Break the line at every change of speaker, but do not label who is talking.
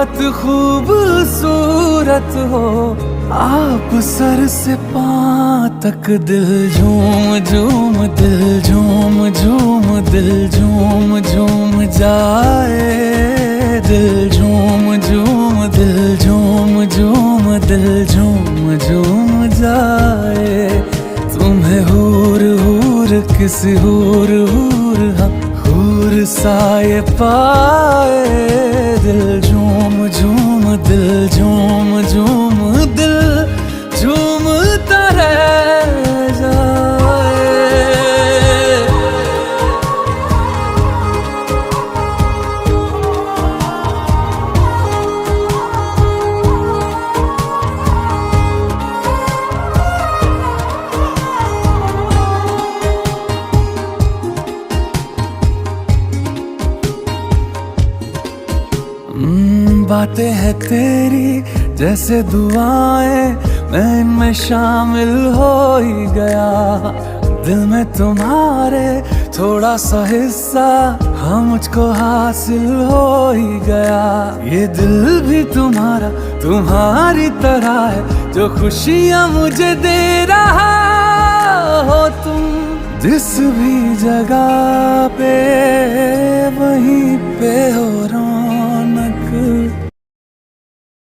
बहुत खूबसूरत हो आप, सर से पाँव तक दिल झूम झूम, दिल झूम झूम, दिल झूम झूम जाए, दिल झूम झूम, दिल झूम झूम, दिल झूम झूम जाए। तुम्हें हूर हूर किसी हूर हूर, हाँ हूर साए पाए, दिल झूम झूम, दिल झूम झूम, दिल झूमता रह जाए। बातें हैं तेरी जैसे दुआएं, मैं इनमें शामिल हो ही गया। दिल में तुम्हारे थोड़ा सा हिस्सा, हाँ मुझको हासिल हो ही गया। ये दिल भी तुम्हारा तुम्हारी तरह है, जो खुशियाँ मुझे दे रहा हो तुम। जिस भी जगह पे वहीं पे हो रहा